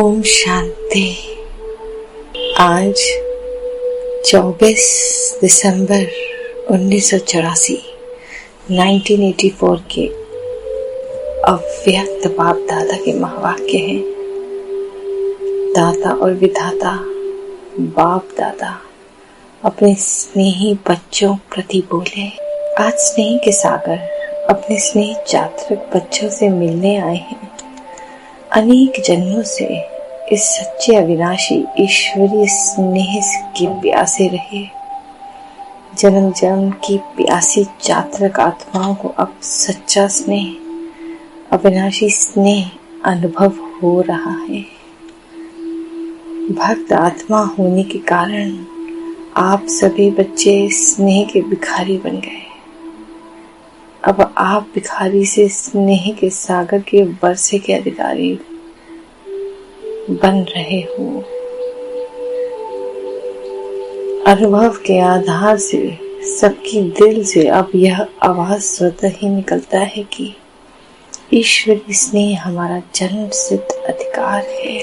ओम शांति। आज 24 दिसंबर 1984 1984 के अव्यक्त बाप दादा के महावाक्य हैं। दाता और विधाता बाप दादा अपने स्नेही बच्चों प्रति बोले। आज स्नेह के सागर अपने स्नेह चात्रक बच्चों से मिलने आए हैं। अनेक जन्मों से इस सच्चे अविनाशी ईश्वरीय स्नेह के प्यासे रहे। जन्म जन्म की प्यासी चात्रक आत्माओं को अब सच्चा स्नेह, अविनाशी स्नेह अनुभव हो रहा है। भक्त आत्मा होने के कारण आप सभी बच्चे स्नेह के भिखारी बन गए। अब आप भिखारी से स्नेह के सागर के वर्षे के अधिकारी बन रहे हो। अनुभव के आधार से सबकी दिल से अब यह आवाज स्वतः ही निकलता है कि ईश्वरी स्नेह हमारा जन्म सिद्ध अधिकार है।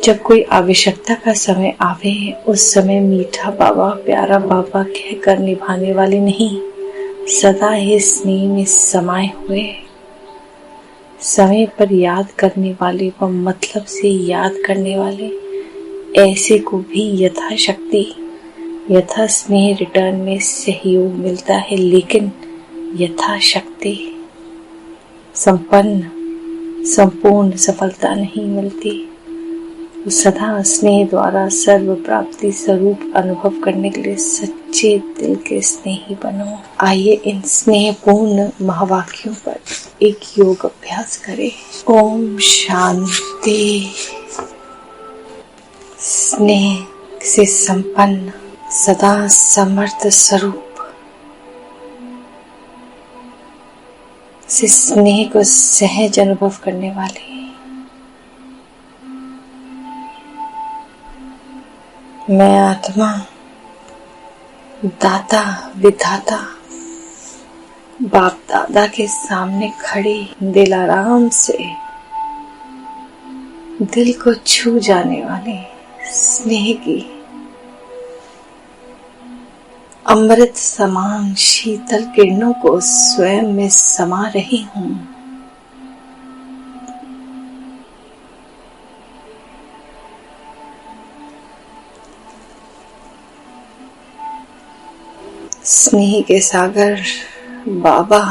जब कोई आवश्यकता का समय आवे, उस समय मीठा बाबा, प्यारा बाबा कहकर निभाने वाले नहीं, सदा ही स्नेह में समाये हुए, समय पर याद करने वाले व मतलब से याद करने वाले, ऐसे को भी यथाशक्ति यथा स्नेह रिटर्न में सहयोग मिलता है, लेकिन यथाशक्ति संपूर्ण सफलता नहीं मिलती। तो सदा स्नेह द्वारा सर्व प्राप्ति स्वरूप अनुभव करने के लिए सच्चे दिल के स्नेही बनो। आइए इन स्नेहपूर्ण महावाक्यों पर एक योग अभ्यास करें। ओम शांति। स्नेह से संपन्न सदा समर्थ स्वरूप से स्नेह को सहज अनुभव करने वाले मैं आत्मा, दाता विधाता बाप दादा के सामने खड़ी दिलाराम से दिल को छू जाने वाले स्नेह की अमृत समान शीतल किरणों को स्वयं में समा रही हूँ। स्नेह के सागर बाबा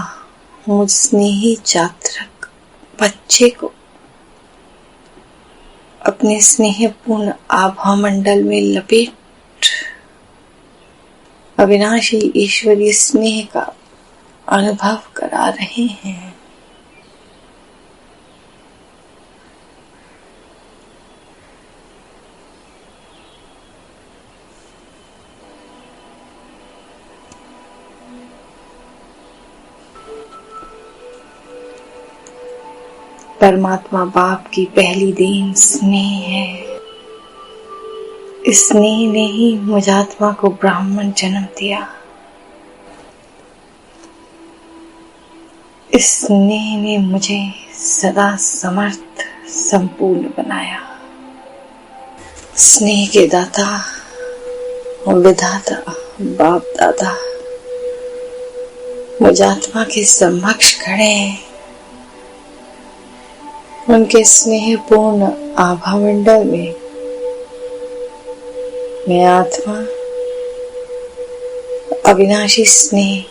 मुझ स्नेही चात्रक बच्चे को अपने स्नेहपूर्ण आभा मंडल में लपेट अविनाशी ईश्वरीय स्नेह का अनुभव करा रहे हैं। परमात्मा बाप की पहली देन स्नेह है। इस स्नेह ने ही मुझ आत्मा को ब्राह्मण जन्म दिया। इस स्नेह ने मुझे सदा समर्थ संपूर्ण बनाया। स्नेह के दाता विधाता बाप दादा मुझ आत्मा के समक्ष खड़े हैं। उनके स्नेहपूर्ण आभा मंडल में मैं आत्मा अविनाशी स्नेह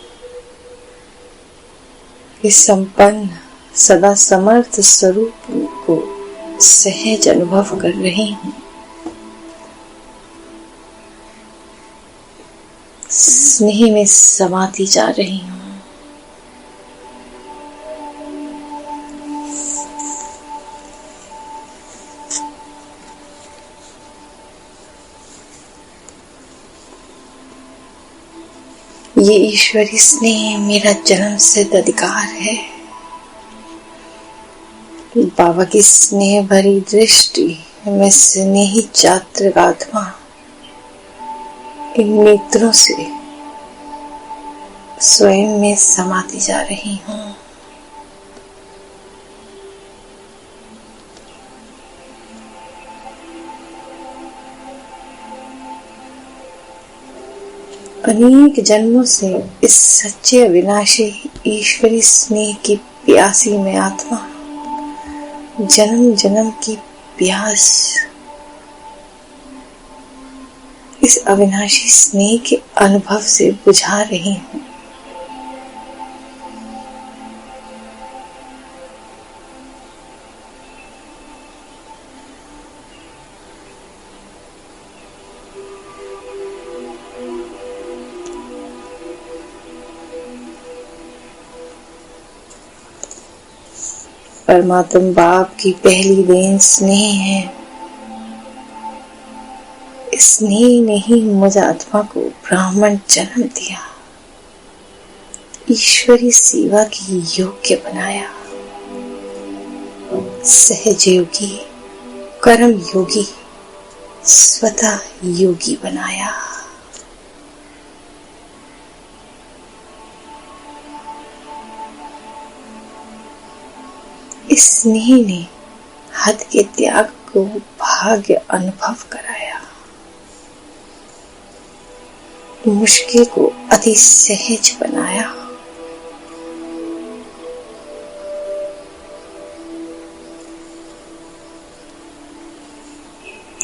के संपन्न सदा समर्थ स्वरूप को सहज अनुभव कर रही हूँ। स्नेह में समाती जा रही हूँ। ये ईश्वरी स्नेह मेरा जन्म सिद्ध अधिकार है। बाबा की स्नेह भरी दृष्टि में स्नेही चात्रक आत्मा इन नेत्रों से स्वयं में समाती जा रही हूँ। अनेक जन्मों से इस सच्चे अविनाशी ईश्वरी स्नेह की प्यासी में आत्मा जन्म जन्म की प्यास इस अविनाशी स्नेह के अनुभव से बुझा रही हूँ। परमात्मा बाप की पहली देन स्नेह है। स्नेह ने ही मुझ आत्मा को ब्राह्मण जन्म दिया, ईश्वरी सेवा की योग्य बनाया, सहज योगी, कर्म योगी, स्वतः योगी बनाया। इस स्नेह ने हद के त्याग को भाग्य अनुभव कराया, मुश्किल को अति सहज बनाया।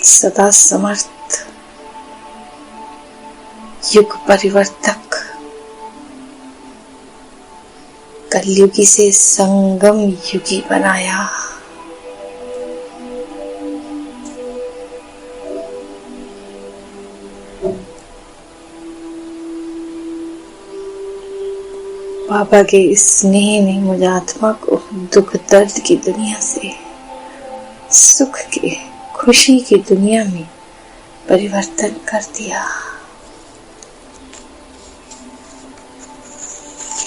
सदा समर्थ, युग परिवर्तक, कलयुगी से संगम युगी बनाया। बाबा के इस स्नेह ने मुझ आत्मा को दुख दर्द की दुनिया से सुख के खुशी की दुनिया में परिवर्तन कर दिया।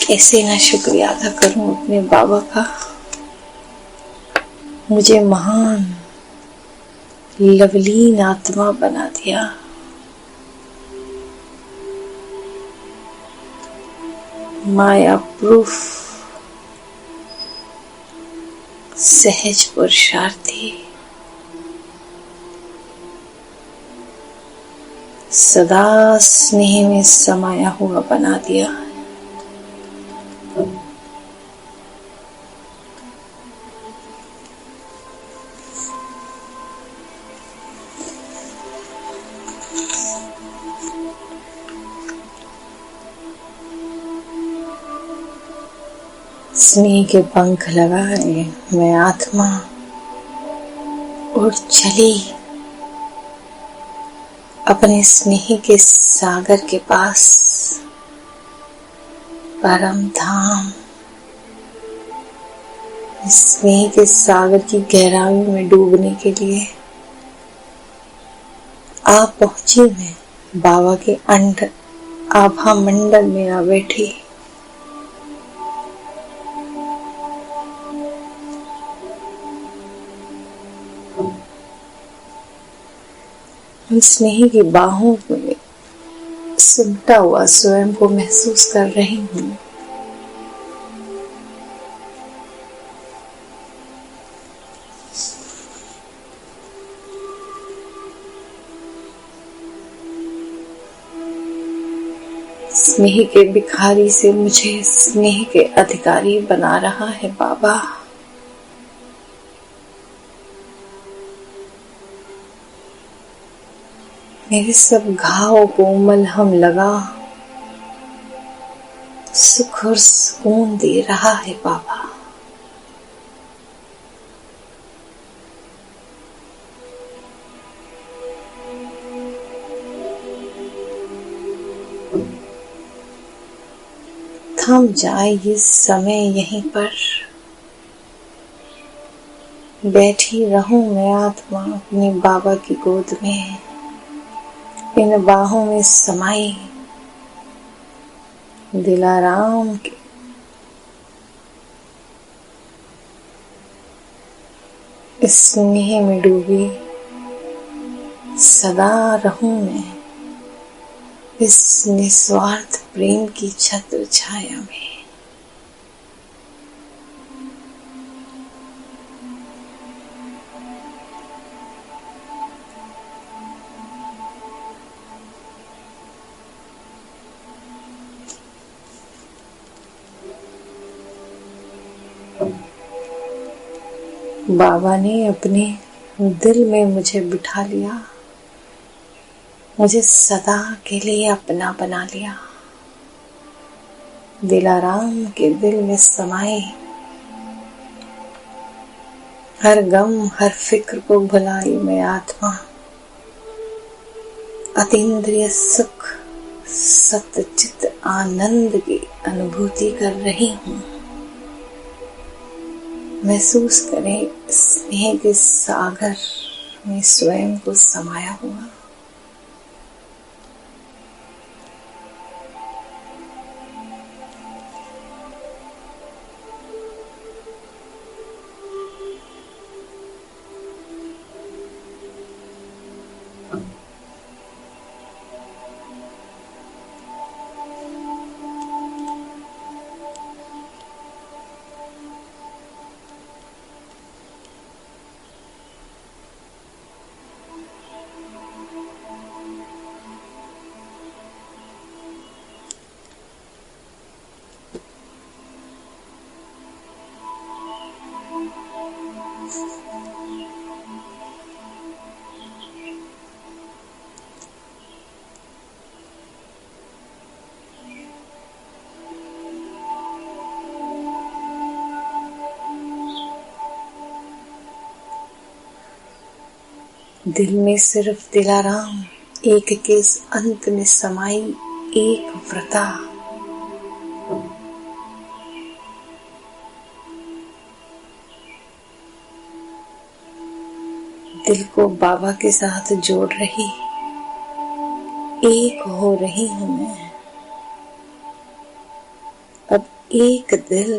कैसे ना शुक्रिया अदा करूं अपने बाबा का, मुझे महान लवलीन आत्मा बना दिया। माया प्रूफ सहज पुरुषार्थी, सदा स्नेह में समाया हुआ बना दिया। स्नेह के पंख लगाए मैं आत्मा उड़ चली अपने स्नेह के सागर के पास, परम धाम। स्नेह के सागर की गहराई में डूबने के लिए आप पहुंची मैं बाबा के आभा मंडल में आ बैठी। उन स्नेह की बाहों में सिमटा हुआ स्वयं को महसूस कर रही हूँ। स्नेह के भिखारी से मुझे स्नेह के अधिकारी बना रहा है बाबा। मेरे सब घाव को मलहम लगा सुख और सुकून दे रहा है बाबा। थम जाए ये समय यहीं पर, बैठी रहूं मैं आत्मा अपने बाबा की गोद में, इन बाहों में समाई दिलाराम के। इस स्नेह में डूबी सदा रहूं मैं इस निस्वार्थ प्रेम की छत्र छाया में। बाबा ने अपने दिल में मुझे बिठा लिया, मुझे सदा के लिए अपना बना लिया। दिलाराम के दिल में समाए, हर गम हर फिक्र को भुलाई मैं आत्मा। अतीन्द्रिय सुख सतचित आनंद की अनुभूति कर रही हूँ। महसूस करें स्नेह के सागर में स्वयं को समाया हुआ। दिल में सिर्फ दिलाराम, एक के इस अंत में समाई एक व्रता। दिल को बाबा के साथ जोड़ रही, एक हो रही हूं मैं। अब एक दिल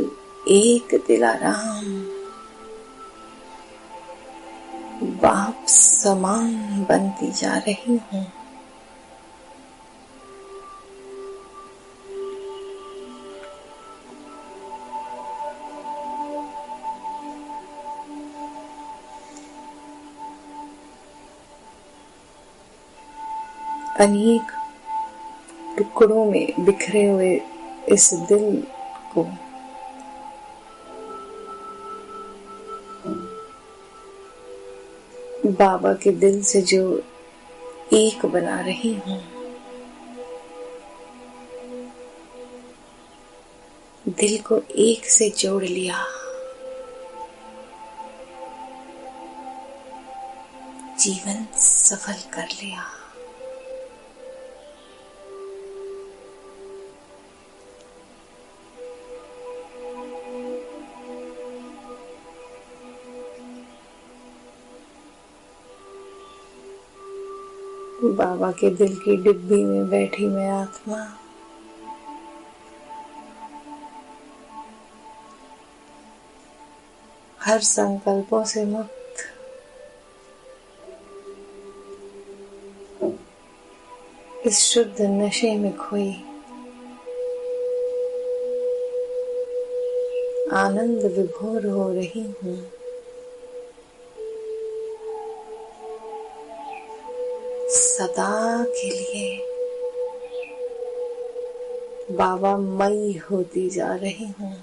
एक दिलाराम, बाप समान बनती जा रही हूँ। अनेक टुकड़ों में बिखरे हुए इस दिल को बाबा के दिल से जो एक बना रही हूँ। दिल को एक से जोड़ लिया, जीवन सफल कर लिया। बाबा के दिल की डिब्बी में बैठी मैं आत्मा, हर संकल्पों से मुक्त, इस शुद्ध नशे में खोई, आनंद विभोर हो रही हूँ। सदा के लिए बाबा मई होती जा रही हूँ।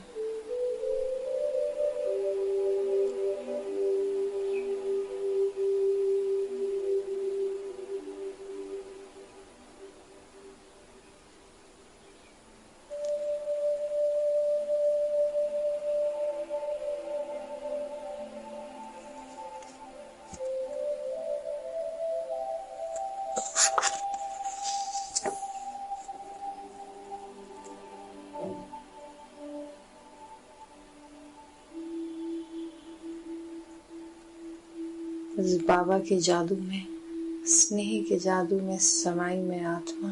इस बाबा के जादू में, स्नेह के जादू में समाई मैं आत्मा,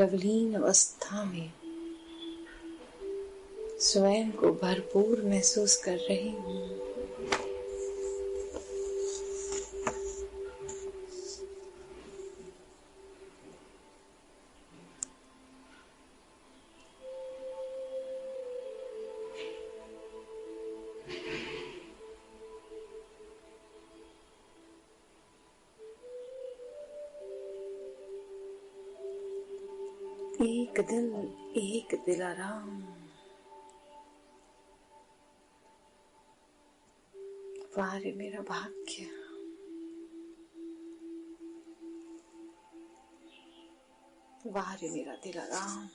लवलीन अवस्था में स्वयं को भरपूर महसूस कर रही हूँ। एक दिल आराम, वाह रे मेरा भाग्य, वाह रे मेरा दिल आराम।